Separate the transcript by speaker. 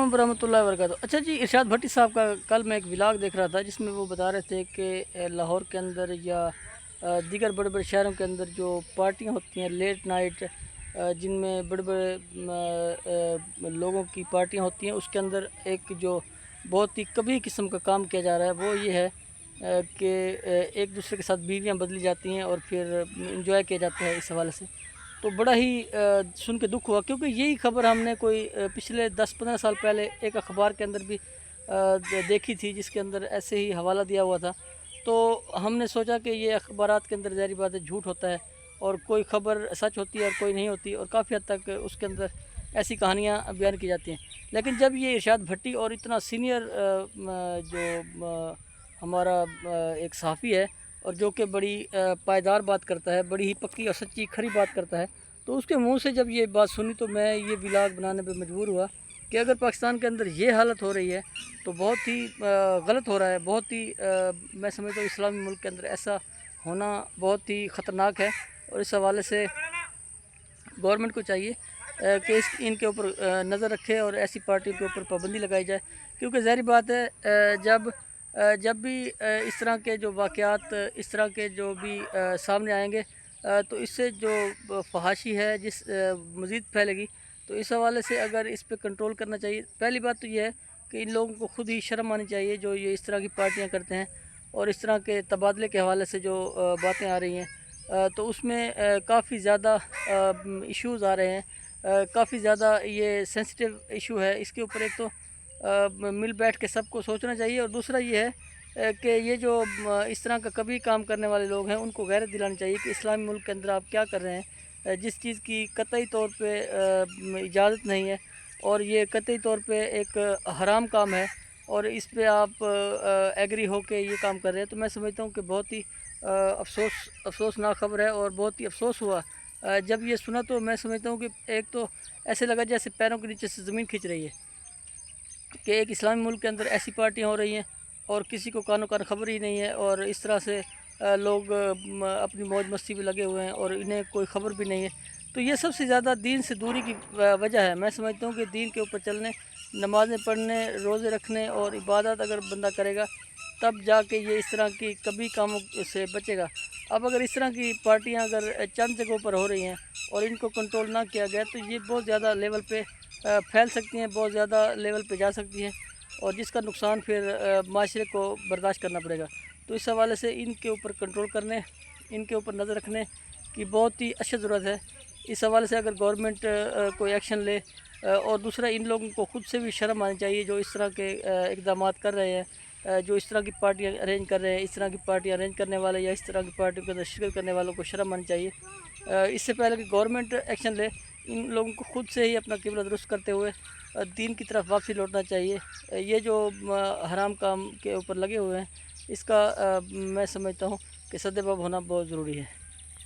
Speaker 1: علیکم ورحمۃ اللہ وبرکاتہ۔ اچھا جی، ارشاد بھٹی صاحب کا کل میں ایک ولاگ دیکھ رہا تھا جس میں وہ بتا رہے تھے کہ لاہور کے اندر یا دیگر بڑے بڑے شہروں کے اندر جو پارٹیاں ہوتی ہیں لیٹ نائٹ، جن میں بڑے بڑے لوگوں کی پارٹیاں ہوتی ہیں، اس کے اندر ایک جو بہت ہی کبھی قسم کا کام کیا جا رہا ہے وہ یہ ہے کہ ایک دوسرے کے ساتھ بیویاں بدلی جاتی ہیں اور پھر انجوائے کیا جاتا ہے اس حوالے سے۔ تو بڑا ہی سن کے دکھ ہوا، کیونکہ یہی خبر ہم نے کوئی پچھلے 10-15 سال پہلے ایک اخبار کے اندر بھی دیکھی تھی، جس کے اندر ایسے ہی حوالہ دیا ہوا تھا۔ تو ہم نے سوچا کہ یہ اخبارات کے اندر ظاہری بات ہے جھوٹ ہوتا ہے، اور کوئی خبر سچ ہوتی ہے اور کوئی نہیں ہوتی، اور کافی حد تک اس کے اندر ایسی کہانیاں بیان کی جاتی ہیں۔ لیکن جب یہ ارشاد بھٹی اور اتنا سینئر جو ہمارا ایک صحافی ہے، اور جو کہ بڑی پائیدار بات کرتا ہے، بڑی ہی پکی اور سچی کھری بات کرتا ہے، تو اس کے منہ سے جب یہ بات سنی تو میں یہ ولاگ بنانے پہ مجبور ہوا کہ اگر پاکستان کے اندر یہ حالت ہو رہی ہے تو بہت ہی غلط ہو رہا ہے، بہت ہی میں سمجھتا ہوں اسلامی ملک کے اندر ایسا ہونا بہت ہی خطرناک ہے۔ اور اس حوالے سے گورنمنٹ کو چاہیے کہ ان کے اوپر نظر رکھے اور ایسی پارٹیوں کے اوپر پابندی لگائی جائے، کیونکہ ظاہری بات ہے جب بھی اس طرح کے جو واقعات اس طرح کے جو بھی سامنے آئیں گے تو اس سے جو فحاشی ہے جس مزید پھیلے گی، تو اس حوالے سے اگر اس پہ کنٹرول کرنا چاہیے۔ پہلی بات تو یہ ہے کہ ان لوگوں کو خود ہی شرم آنی چاہیے جو یہ اس طرح کی پارٹیاں کرتے ہیں، اور اس طرح کے تبادلے کے حوالے سے جو باتیں آ رہی ہیں، تو اس میں کافی زیادہ ایشوز آ رہے ہیں، کافی زیادہ یہ سینسٹیو ایشو ہے۔ اس کے اوپر ایک تو مل بیٹھ کے سب کو سوچنا چاہیے، اور دوسرا یہ ہے کہ یہ جو اس طرح کا کبھی کام کرنے والے لوگ ہیں ان کو غیرت دلانی چاہیے کہ اسلامی ملک کے اندر آپ کیا کر رہے ہیں، جس چیز کی قطعی طور پہ اجازت نہیں ہے، اور یہ قطعی طور پہ ایک حرام کام ہے، اور اس پہ آپ ایگری ہو کے یہ کام کر رہے ہیں۔ تو میں سمجھتا ہوں کہ بہت ہی افسوسناک خبر ہے، اور بہت ہی افسوس ہوا جب یہ سنا۔ تو میں سمجھتا ہوں کہ ایک تو ایسے لگا جیسے پیروں کے نیچے سے زمین کھنچ رہی ہے کہ ایک اسلامی ملک کے اندر ایسی پارٹیاں ہو رہی ہیں اور کسی کو کانوں کان خبر ہی نہیں ہے، اور اس طرح سے لوگ اپنی موج مستی بھی لگے ہوئے ہیں اور انہیں کوئی خبر بھی نہیں ہے۔ تو یہ سب سے زیادہ دین سے دوری کی وجہ ہے۔ میں سمجھتا ہوں کہ دین کے اوپر چلنے، نمازیں پڑھنے، روزے رکھنے اور عبادت اگر بندہ کرے گا تب جا کے یہ اس طرح کی کبھی کاموں سے بچے گا۔ اب اگر اس طرح کی پارٹیاں اگر چند جگہوں پر ہو رہی ہیں اور ان کو کنٹرول نہ کیا گیا تو یہ بہت زیادہ لیول پہ پھیل سکتی ہیں، بہت زیادہ لیول پہ جا سکتی ہیں، اور جس کا نقصان پھر معاشرے کو برداشت کرنا پڑے گا۔ تو اس حوالے سے ان کے اوپر کنٹرول کرنے، ان کے اوپر نظر رکھنے کی بہت ہی اشد ضرورت ہے۔ اس حوالے سے اگر گورنمنٹ کوئی ایکشن لے، اور دوسرا ان لوگوں کو خود سے بھی شرم آنی چاہیے جو اس طرح کے اقدامات کر رہے ہیں، جو اس طرح کی پارٹیاں ارینج کر رہے ہیں، اس طرح کی پارٹیاں ارینج کرنے والے یا اس طرح کی پارٹیوں کے اندر شرکت کرنے والوں کو شرم آنی چاہیے۔ اس سے پہلے کہ گورنمنٹ ایکشن لے، ان لوگوں کو خود سے ہی اپنا قبلہ درست کرتے ہوئے دین کی طرف واپسی لوٹنا چاہیے۔ یہ جو حرام کام کے اوپر لگے ہوئے ہیں، اس کا میں سمجھتا ہوں کہ سد باب ہونا بہت ضروری ہے۔